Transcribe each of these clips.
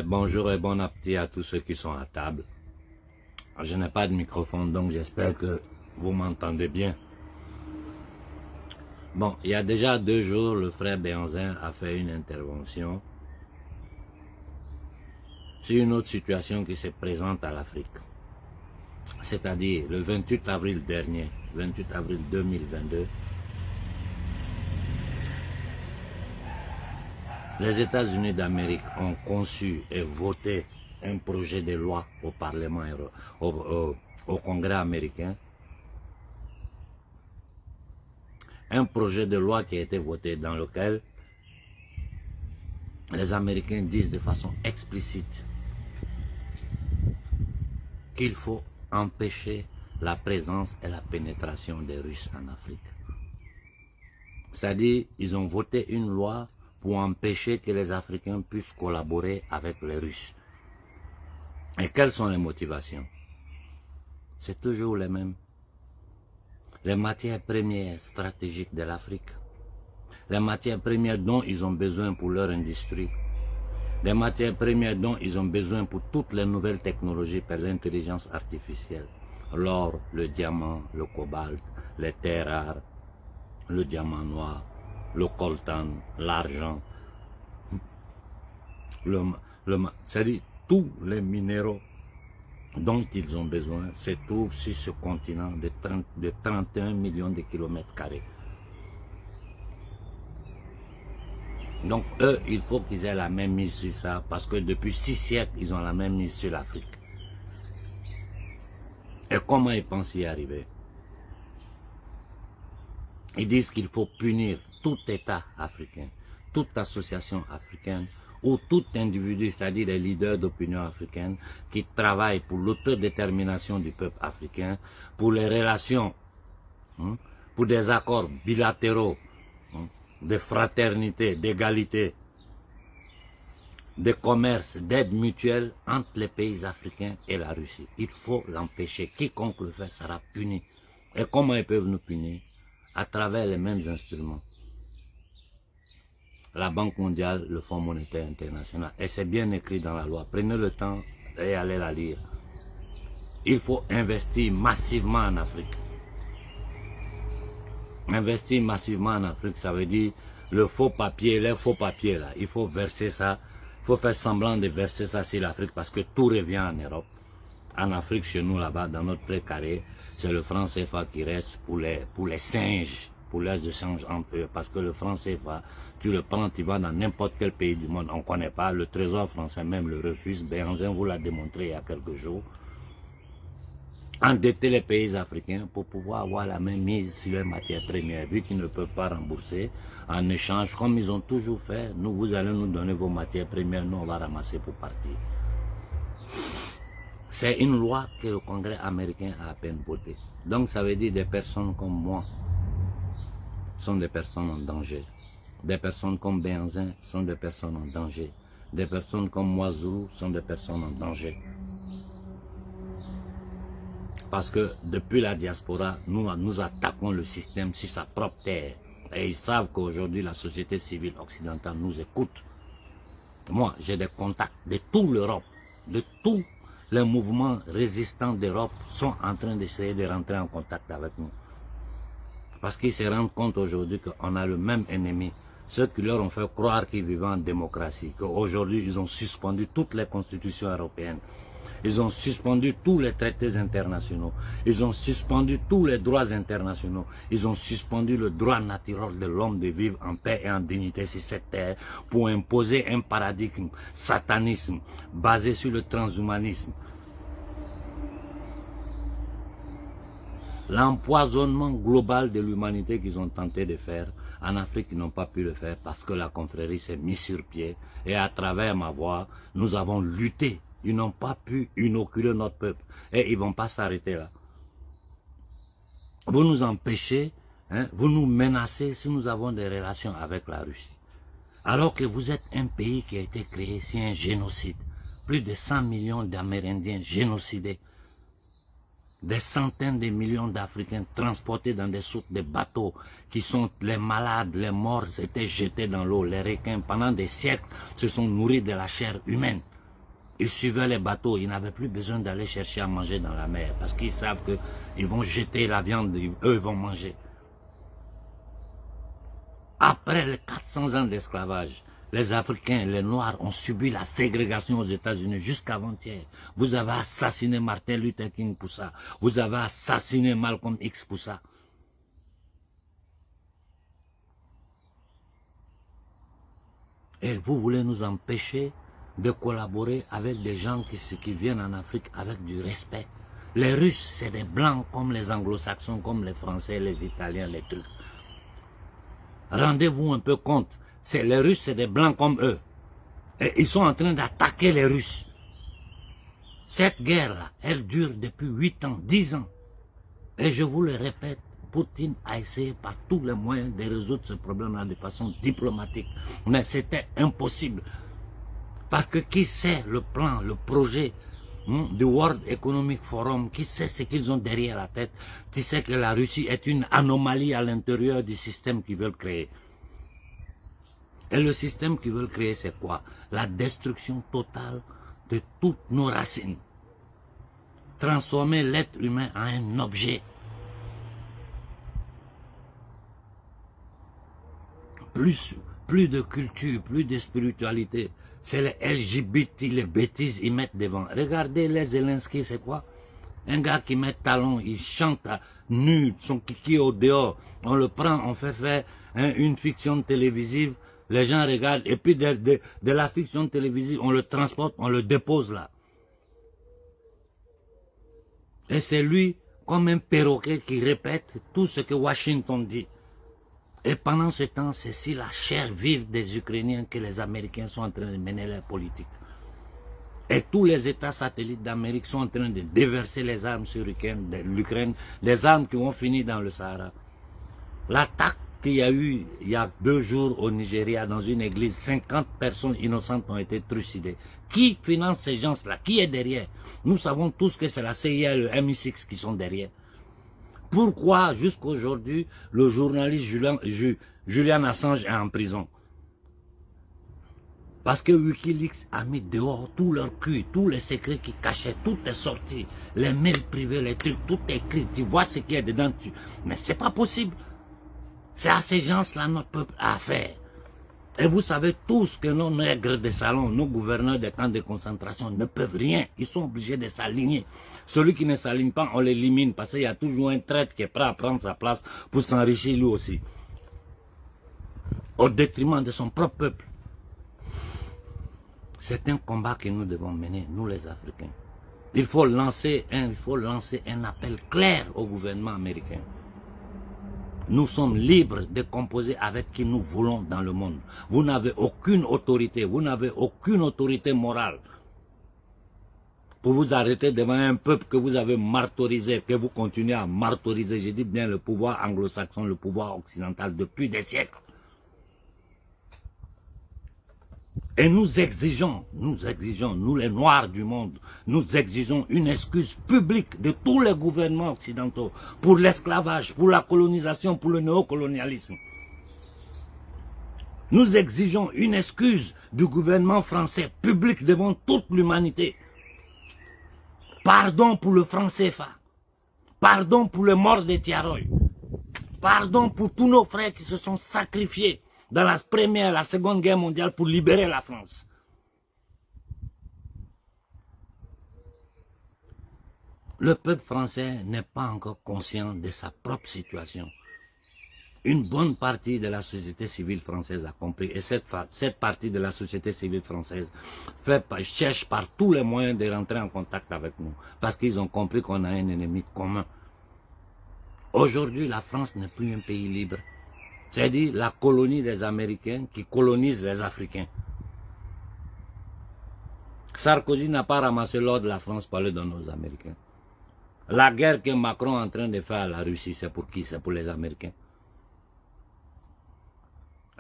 Bonjour et bon appétit à tous ceux qui sont à table. Je n'ai pas de microphone, donc j'espère que vous m'entendez bien. Bon, il y a déjà 2 jours, le frère Béhanzin a fait une intervention sur une autre situation qui se présente à l'Afrique. C'est-à-dire, le 28 avril dernier, 28 avril 2022, les États-Unis d'Amérique ont conçu et voté un projet de loi au Parlement, au Congrès américain. Un projet de loi qui a été voté dans lequel les Américains disent de façon explicite qu'il faut empêcher la présence et la pénétration des Russes en Afrique. C'est-à-dire, ils ont voté une loi pour empêcher que les Africains puissent collaborer avec les Russes. Et quelles sont les motivations? C'est toujours les mêmes. Les matières premières stratégiques de l'Afrique, les matières premières dont ils ont besoin pour leur industrie, les matières premières dont ils ont besoin pour toutes les nouvelles technologies par l'intelligence artificielle, l'or, le diamant, le cobalt, les terres rares, le diamant noir, le coltan, l'argent, c'est-à-dire tous les minéraux dont ils ont besoin se trouvent sur ce continent de 31 millions de kilomètres carrés. Donc eux, il faut qu'ils aient la même mise sur ça, parce que depuis 6 siècles, ils ont la même mise sur l'Afrique. Et comment ils pensent y arriver? Ils disent qu'il faut punir tout État africain, toute association africaine, ou tout individu, c'est-à-dire les leaders d'opinion africaine, qui travaillent pour l'autodétermination du peuple africain, pour les relations, pour des accords bilatéraux, de fraternité, d'égalité, de commerce, d'aide mutuelle entre les pays africains et la Russie. Il faut l'empêcher. Quiconque le fait sera puni. Et comment ils peuvent nous punir? À travers les mêmes instruments. La Banque mondiale, le Fonds monétaire international. Et c'est bien écrit dans la loi. Prenez le temps et allez la lire. Il faut investir massivement en Afrique. Investir massivement en Afrique, ça veut dire le faux papier, les faux papiers là. Il faut verser ça. Il faut faire semblant de verser ça sur l'Afrique parce que tout revient en Europe. En Afrique, chez nous là-bas, dans notre précaré, c'est le franc CFA qui reste pour les singes, pour les échanges entre eux. Parce que le franc CFA, tu le prends, tu vas dans n'importe quel pays du monde, on ne connaît pas. Le trésor français même le refuse. Béhanzin vous l'a démontré il y a quelques jours. Endetter les pays africains pour pouvoir avoir la même mise sur les matières premières, vu qu'ils ne peuvent pas rembourser. En échange, comme ils ont toujours fait, nous, vous allez nous donner vos matières premières, nous, on va ramasser pour partir. C'est une loi que le Congrès américain a à peine votée. Donc ça veut dire des personnes comme moi sont des personnes en danger. Des personnes comme Béhanzin sont des personnes en danger. Des personnes comme Moizourou sont des personnes en danger. Parce que depuis la diaspora, nous attaquons le système sur sa propre terre. Et ils savent qu'aujourd'hui, la société civile occidentale nous écoute. Moi, j'ai des contacts de toute l'Europe, de tous les mouvements résistants d'Europe sont en train d'essayer de rentrer en contact avec nous. Parce qu'ils se rendent compte aujourd'hui qu'on a le même ennemi. Ceux qui leur ont fait croire qu'ils vivaient en démocratie, qu'aujourd'hui, ils ont suspendu toutes les constitutions européennes. Ils ont suspendu tous les traités internationaux. Ils ont suspendu tous les droits internationaux. Ils ont suspendu le droit naturel de l'homme de vivre en paix et en dignité sur cette terre pour imposer un paradigme satanisme basé sur le transhumanisme. L'empoisonnement global de l'humanité qu'ils ont tenté de faire, en Afrique, ils n'ont pas pu le faire parce que la confrérie s'est mise sur pied. Et à travers ma voix, nous avons lutté. Ils n'ont pas pu inoculer notre peuple. Et ils ne vont pas s'arrêter là. Vous nous empêchez, vous nous menacez si nous avons des relations avec la Russie. Alors que vous êtes un pays qui a été créé sur un génocide. Plus de 100 millions d'Amérindiens génocidés. Des centaines de millions d'Africains transportés dans des soutes de bateaux qui sont les malades, les morts étaient jetés dans l'eau. Les requins, pendant des siècles, se sont nourris de la chair humaine. Ils suivaient les bateaux, ils n'avaient plus besoin d'aller chercher à manger dans la mer parce qu'ils savent qu'ils vont jeter la viande, eux vont manger. Après les 400 ans d'esclavage, les Africains, les Noirs ont subi la ségrégation aux États-Unis jusqu'avant-hier. Vous avez assassiné Martin Luther King pour ça. Vous avez assassiné Malcolm X pour ça. Et vous voulez nous empêcher de collaborer avec des gens qui viennent en Afrique avec du respect. Les Russes, c'est des Blancs comme les Anglo-Saxons, comme les Français, les Italiens, les trucs. Rendez-vous un peu compte. Les Russes, c'est des Blancs comme eux. Et ils sont en train d'attaquer les Russes. Cette guerre-là, elle dure depuis 8 ans, 10 ans. Et je vous le répète, Poutine a essayé par tous les moyens de résoudre ce problème-là de façon diplomatique. Mais c'était impossible. Parce que qui sait le plan, le projet du World Economic Forum, qui sait ce qu'ils ont derrière la tête, qui sait que la Russie est une anomalie à l'intérieur du système qu'ils veulent créer. Et le système qu'ils veulent créer, c'est quoi? La destruction totale de toutes nos racines. Transformer l'être humain en un objet. Plus de culture, plus de spiritualité. C'est les LGBT, les bêtises, ils mettent devant. Regardez les Zelensky, c'est quoi? Un gars qui met talons, il chante à nu, son kiki au dehors. On le prend, on fait faire une fiction télévisive. Les gens regardent, et puis de la fiction télévisive, on le transporte, on le dépose là. Et c'est lui, comme un perroquet, qui répète tout ce que Washington dit. Et pendant ce temps, c'est si la chair vive des Ukrainiens que les Américains sont en train de mener leur politique. Et tous les États satellites d'Amérique sont en train de déverser les armes sur l'Ukraine, des armes qui vont finir dans le Sahara. L'attaque qu'il y a eu il y a 2 jours au Nigeria, dans une église, 50 personnes innocentes ont été trucidées. Qui finance ces gens-là? Qui est derrière? Nous savons tous que c'est la CIA et le MI6 qui sont derrière. Pourquoi, jusqu'aujourd'hui, le journaliste Julian Assange est en prison? Parce que Wikileaks a mis dehors tout leur cul, tous les secrets qu'ils cachaient, tout est sorti. Les mails privés, les trucs, tout est écrit. Tu vois ce qu'il y a dedans. Mais c'est pas possible. C'est à ces gens-là notre peuple a affaire. Et vous savez tous que nos nègres de salon, nos gouverneurs des camps de concentration ne peuvent rien. Ils sont obligés de s'aligner. Celui qui ne s'aligne pas, on l'élimine parce qu'il y a toujours un traître qui est prêt à prendre sa place pour s'enrichir lui aussi. Au détriment de son propre peuple. C'est un combat que nous devons mener, nous les Africains. Il faut lancer un appel clair au gouvernement américain. Nous sommes libres de composer avec qui nous voulons dans le monde. Vous n'avez aucune autorité, vous n'avez aucune autorité morale pour vous arrêter devant un peuple que vous avez martyrisé, que vous continuez à martyriser. Je dis bien le pouvoir anglo-saxon, le pouvoir occidental depuis des siècles. Et nous exigeons, nous les Noirs du monde, nous exigeons une excuse publique de tous les gouvernements occidentaux pour l'esclavage, pour la colonisation, pour le néocolonialisme. Nous exigeons une excuse du gouvernement français public devant toute l'humanité. Pardon pour le franc CFA. Pardon pour le mort de Tiaroy. Pardon pour tous nos frères qui se sont sacrifiés dans la première et la seconde guerre mondiale pour libérer la France. Le peuple français n'est pas encore conscient de sa propre situation. Une bonne partie de la société civile française a compris, et cette partie de la société civile française cherche par tous les moyens de rentrer en contact avec nous, parce qu'ils ont compris qu'on a un ennemi commun. Aujourd'hui, la France n'est plus un pays libre. C'est-à-dire la colonie des Américains qui colonisent les Africains. Sarkozy n'a pas ramassé l'or de la France pour aller donner aux Américains. La guerre que Macron est en train de faire à la Russie, c'est pour qui? C'est pour les Américains.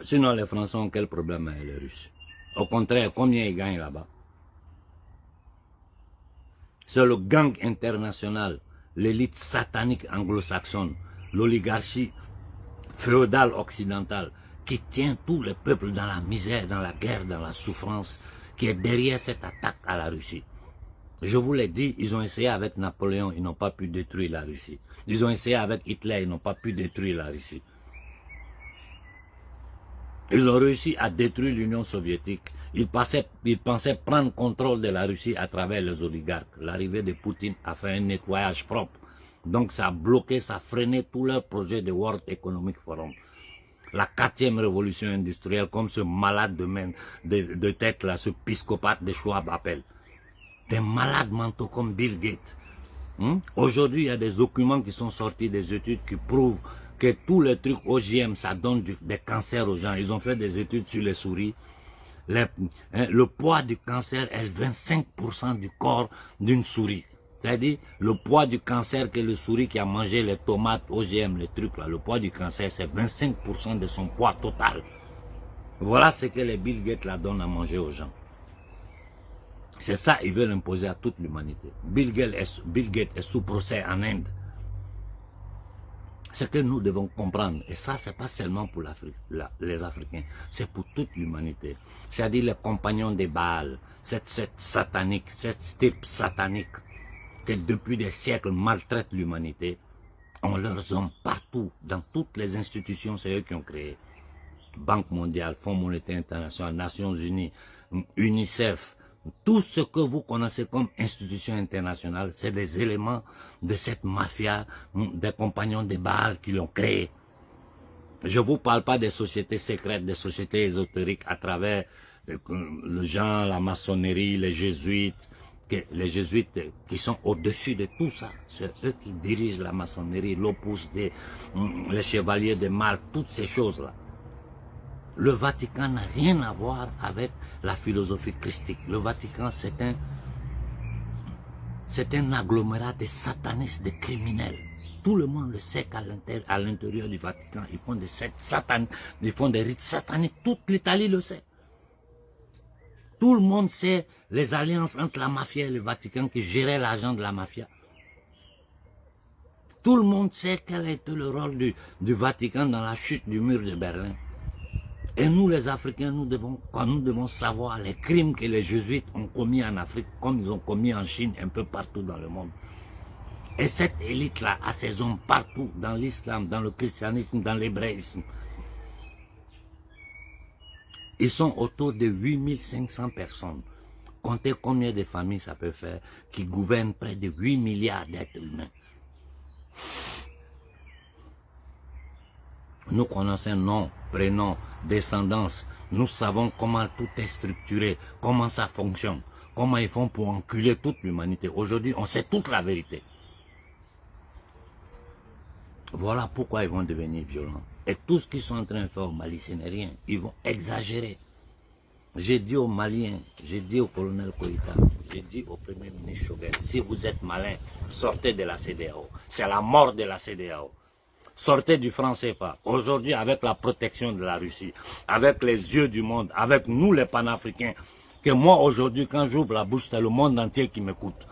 Sinon, les Français ont quel problème avec les Russes? Au contraire, combien ils gagnent là-bas? C'est le gang international, l'élite satanique anglo-saxonne, l'oligarchie féodale occidentale, qui tient tous les peuples dans la misère, dans la guerre, dans la souffrance, qui est derrière cette attaque à la Russie. Je vous l'ai dit, ils ont essayé avec Napoléon, ils n'ont pas pu détruire la Russie. Ils ont essayé avec Hitler, ils n'ont pas pu détruire la Russie. Ils ont réussi à détruire l'Union soviétique. Ils pensaient prendre contrôle de la Russie à travers les oligarques. L'arrivée de Poutine a fait un nettoyage propre. Donc ça a bloqué, ça a freiné tout leur projet de World Economic Forum. La 4e révolution industrielle, comme ce malade de tête là, ce psychopathe de Schwab appelle. Des malades mentaux comme Bill Gates. Aujourd'hui, il y a des documents qui sont sortis, des études qui prouvent que tous les trucs OGM, ça donne des cancers aux gens. Ils ont fait des études sur les souris. Le poids du cancer est 25% du corps d'une souris. C'est-à-dire, le poids du cancer que le souris qui a mangé les tomates OGM, les trucs là, le poids du cancer, c'est 25% de son poids total. Voilà ce que les Bill Gates là donnent à manger aux gens. C'est ça, ils veulent imposer à toute l'humanité. Bill Gates est sous procès en Inde. Ce que nous devons comprendre, et ça, c'est pas seulement pour l'Afrique, les Africains, c'est pour toute l'humanité. C'est-à-dire les compagnons des Baals, cette satanique, cette stirpe satanique, que depuis des siècles maltraite l'humanité, on leurs hommes partout, dans toutes les institutions, c'est eux qui ont créé. Banque mondiale, Fonds monétaire international, Nations unies, UNICEF, tout ce que vous connaissez comme institution internationale, c'est des éléments de cette mafia, des compagnons des Baals qui l'ont créé. Je ne vous parle pas des sociétés secrètes, des sociétés ésotériques à travers le genre, la maçonnerie, les jésuites qui sont au-dessus de tout ça. C'est eux qui dirigent la maçonnerie, l'Opus Dei, les chevaliers de Malta, toutes ces choses-là. Le Vatican n'a rien à voir avec la philosophie christique. Le Vatican, c'est un agglomérat de satanistes, de criminels. Tout le monde le sait qu'à l'intérieur du Vatican, ils font des rites sataniques. Toute l'Italie le sait. Tout le monde sait les alliances entre la mafia et le Vatican qui géraient l'argent de la mafia. Tout le monde sait quel a été le rôle du Vatican dans la chute du mur de Berlin. Et nous, les Africains, nous devons savoir les crimes que les jésuites ont commis en Afrique, comme ils ont commis en Chine, un peu partout dans le monde. Et cette élite-là a ses hommes partout, dans l'islam, dans le christianisme, dans l'hébraïsme. Ils sont autour de 8500 personnes. Comptez combien de familles ça peut faire qui gouvernent près de 8 milliards d'êtres humains. Nous connaissons nom, prénom, descendance. Nous savons comment tout est structuré, comment ça fonctionne, comment ils font pour enculer toute l'humanité. Aujourd'hui, on sait toute la vérité. Voilà pourquoi ils vont devenir violents. Et tout ce qu'ils sont en train de faire au Mali, ce n'est rien. Ils vont exagérer. J'ai dit aux Maliens, j'ai dit au colonel Koïta, j'ai dit au premier ministre Choguel, si vous êtes malin, sortez de la CEDEAO. C'est la mort de la CEDEAO. Sortez du franc CFA. Aujourd'hui, avec la protection de la Russie, avec les yeux du monde, avec nous les panafricains, que moi aujourd'hui, quand j'ouvre la bouche, c'est le monde entier qui m'écoute.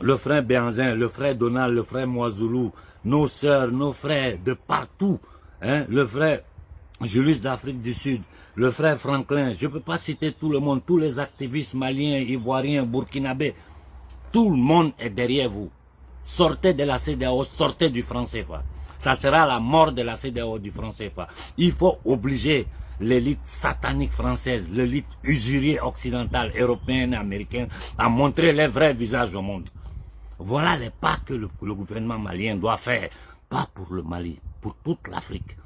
Le frère Béanzin, le frère Donald, le frère Moizoulou, nos sœurs, nos frères de partout, hein, le frère Julius d'Afrique du Sud, le frère Franklin, je ne peux pas citer tout le monde, tous les activistes maliens, ivoiriens, burkinabés, tout le monde est derrière vous. Sortez de la CEDEAO, sortez du franc CFA. Ça sera la mort de la CEDEAO du franc CFA. Il faut obliger l'élite satanique française, l'élite usurier occidentale, européenne et américaine à montrer les vrais visages au monde. Voilà les pas que le gouvernement malien doit faire, pas pour le Mali, pour toute l'Afrique.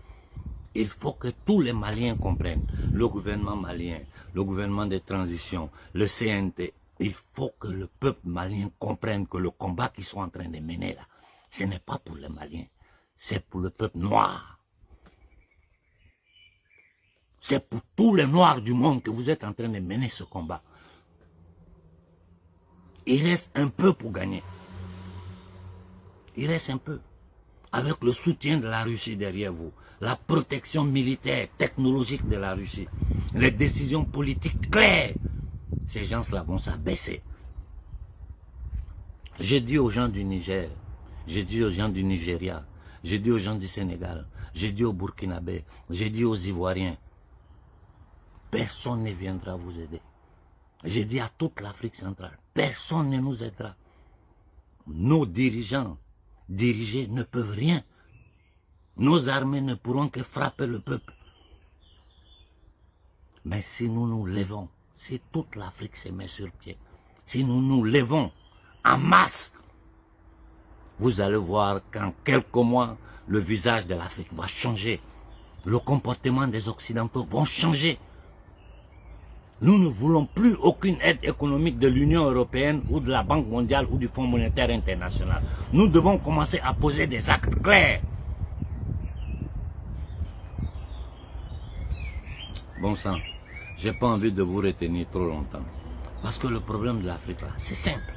Il faut que tous les Maliens comprennent, le gouvernement malien, le gouvernement de transition, le CNT, il faut que le peuple malien comprenne que le combat qu'ils sont en train de mener là, ce n'est pas pour les Maliens, c'est pour le peuple noir. C'est pour tous les noirs du monde que vous êtes en train de mener ce combat. Il reste un peu pour gagner. Il reste un peu. Avec le soutien de la Russie derrière vous, la protection militaire, technologique de la Russie, les décisions politiques claires, ces gens-là vont s'abaisser. J'ai dit aux gens du Niger, j'ai dit aux gens du Nigeria, j'ai dit aux gens du Sénégal, j'ai dit aux Burkinabés, j'ai dit aux Ivoiriens, personne ne viendra vous aider. J'ai dit à toute l'Afrique centrale, personne ne nous aidera. Nos dirigeants, dirigés, ne peuvent rien. Nos armées ne pourront que frapper le peuple. Mais si nous nous levons, si toute l'Afrique se met sur pied, si nous nous levons en masse, vous allez voir qu'en quelques mois, le visage de l'Afrique va changer. Le comportement des Occidentaux va changer. Nous ne voulons plus aucune aide économique de l'Union européenne ou de la Banque mondiale ou du Fonds monétaire international. Nous devons commencer à poser des actes clairs. Bon sang, j'ai pas envie de vous retenir trop longtemps. Parce que le problème de l'Afrique là, c'est simple.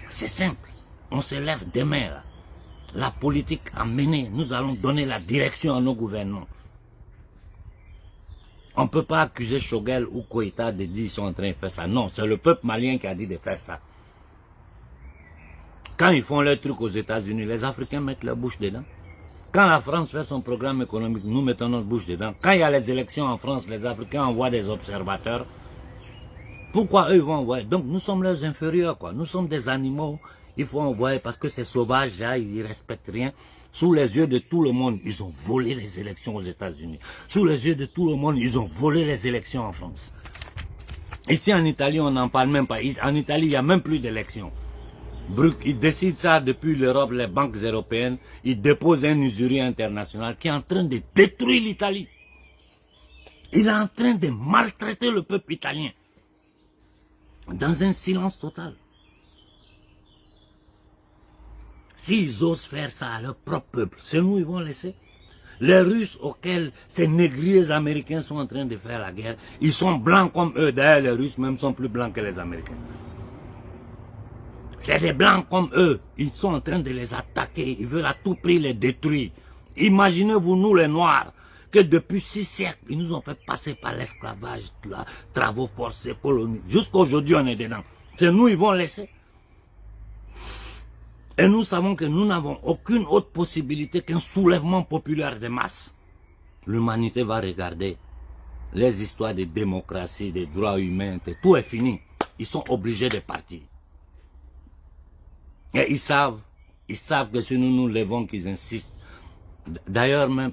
C'est simple. On se lève demain là. La politique a mené, nous allons donner la direction à nos gouvernements. On ne peut pas accuser Choguel ou Koïta de dire qu'ils sont en train de faire ça. Non, c'est le peuple malien qui a dit de faire ça. Quand ils font leur truc aux États-Unis, les Africains mettent leur bouche dedans. Quand la France fait son programme économique, nous mettons notre bouche dedans. Quand il y a les élections en France, les Africains envoient des observateurs. Pourquoi eux ils vont envoyer? Donc nous sommes leurs inférieurs, quoi. Nous sommes des animaux. Il faut envoyer parce que c'est sauvage, là, ils ne respectent rien. Sous les yeux de tout le monde, ils ont volé les élections aux États-Unis. Sous les yeux de tout le monde, ils ont volé les élections en France. Ici en Italie, on n'en parle même pas. En Italie, il n'y a même plus d'élections. Ils décident ça depuis l'Europe, les banques européennes. Ils déposent un usurier international qui est en train de détruire l'Italie. Il est en train de maltraiter le peuple italien. Dans un silence total. S'ils osent faire ça à leur propre peuple, c'est nous ils vont laisser. Les Russes auxquels ces négriers américains sont en train de faire la guerre, ils sont blancs comme eux. D'ailleurs, les Russes même sont plus blancs que les Américains. C'est des blancs comme eux. Ils sont en train de les attaquer. Ils veulent à tout prix les détruire. Imaginez-vous, nous les Noirs, que depuis 6 siècles, ils nous ont fait passer par l'esclavage, les travaux forcés, colonies. Jusqu'aujourd'hui, on est dedans. C'est nous ils vont laisser. Et nous savons que nous n'avons aucune autre possibilité qu'un soulèvement populaire de masse. L'humanité va regarder les histoires de démocratie, des droits humains, tout est fini. Ils sont obligés de partir. Et ils savent que si nous nous levons, qu'ils insistent. D'ailleurs même,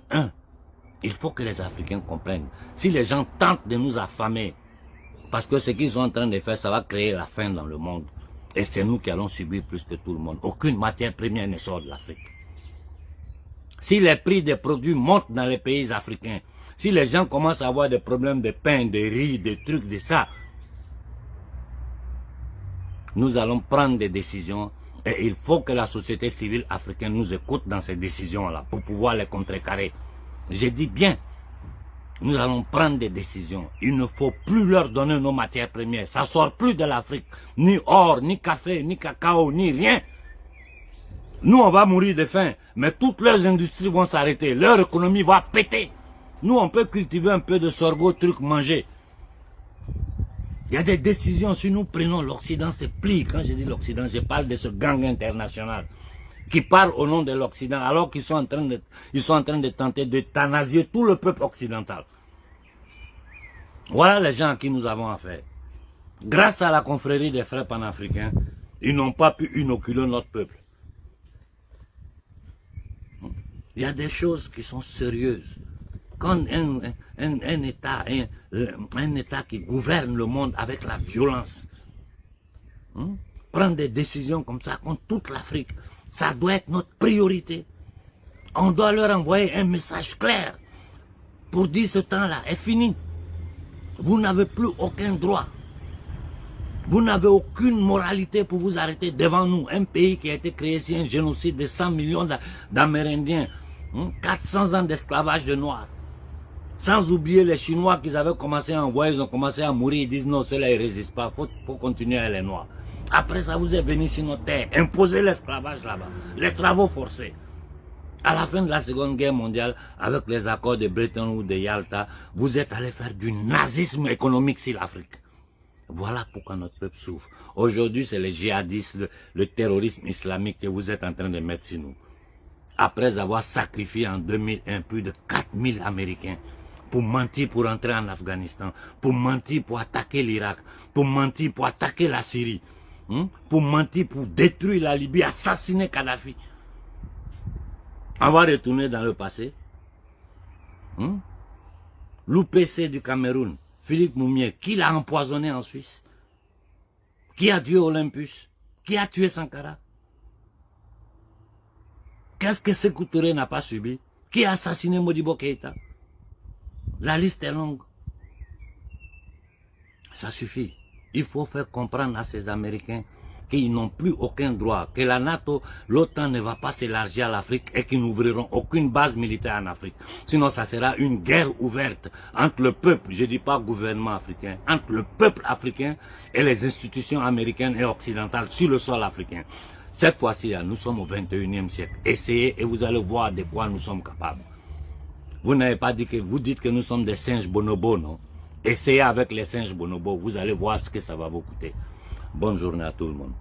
il faut que les Africains comprennent. Si les gens tentent de nous affamer, parce que ce qu'ils sont en train de faire, ça va créer la faim dans le monde. Et c'est nous qui allons subir plus que tout le monde. Aucune matière première ne sort de l'Afrique. Si les prix des produits montent dans les pays africains, si les gens commencent à avoir des problèmes de pain, de riz, de trucs, de ça, nous allons prendre des décisions et il faut que la société civile africaine nous écoute dans ces décisions-là pour pouvoir les contrecarrer. Je dis bien, nous allons prendre des décisions. Il ne faut plus leur donner nos matières premières. Ça ne sort plus de l'Afrique. Ni or, ni café, ni cacao, ni rien. Nous, on va mourir de faim. Mais toutes leurs industries vont s'arrêter. Leur économie va péter. Nous, on peut cultiver un peu de sorgho, truc, manger. Il y a des décisions. Si nous prenons l'Occident, se plie. Quand je dis l'Occident, je parle de ce gang international qui parle au nom de l'Occident, alors qu'ils sont en train de tenter d'euthanasier tout le peuple occidental. Voilà les gens à qui nous avons affaire. Grâce à la confrérie des frères panafricains, ils n'ont pas pu inoculer notre peuple. Il y a des choses qui sont sérieuses. Quand un État qui gouverne le monde avec la violence, prend des décisions comme ça contre toute l'Afrique, ça doit être notre priorité. On doit leur envoyer un message clair pour dire ce temps-là est fini. Vous n'avez plus aucun droit. Vous n'avez aucune moralité pour vous arrêter devant nous. Un pays qui a été créé sur un génocide de 100 millions d'Amérindiens, 400 ans d'esclavage de Noirs. Sans oublier les Chinois qu'ils avaient commencé à envoyer, ils ont commencé à mourir, ils disent non, ceux-là ils ne résistent pas, faut continuer à les Noirs. Après ça, vous êtes venus sur notre terre, imposer l'esclavage là-bas, les travaux forcés. À la fin de la Seconde Guerre mondiale, avec les accords de Bretton Woods, de Yalta, vous êtes allés faire du nazisme économique sur l'Afrique. Voilà pourquoi notre peuple souffre. Aujourd'hui, c'est les djihadistes, le terrorisme islamique que vous êtes en train de mettre sur nous. Après avoir sacrifié en 2001 plus de 4000 Américains pour mentir pour entrer en Afghanistan, pour mentir pour attaquer l'Irak, pour mentir pour attaquer la Syrie, pour mentir pour détruire la Libye, assassiner Kadhafi. On va retourner dans le passé. L'UPC du Cameroun, Philippe Moumier, qui l'a empoisonné en Suisse? Qui a tué Olympus? Qui a tué Sankara? Qu'est-ce que Sékou Touré n'a pas subi? Qui a assassiné Modibo Keïta? La liste est longue. Ça suffit. Il faut faire comprendre à ces Américains qu'ils n'ont plus aucun droit, que la NATO, l'OTAN ne va pas s'élargir à l'Afrique et qu'ils n'ouvriront aucune base militaire en Afrique. Sinon, ça sera une guerre ouverte entre le peuple, je ne dis pas gouvernement africain, entre le peuple africain et les institutions américaines et occidentales sur le sol africain. Cette fois-ci, nous sommes au 21e siècle. Essayez et vous allez voir de quoi nous sommes capables. Vous n'avez pas dit que vous dites que nous sommes des singes bonobos, non? Essayez avec les singes bonobos, vous allez voir ce que ça va vous coûter. Bonne journée à tout le monde.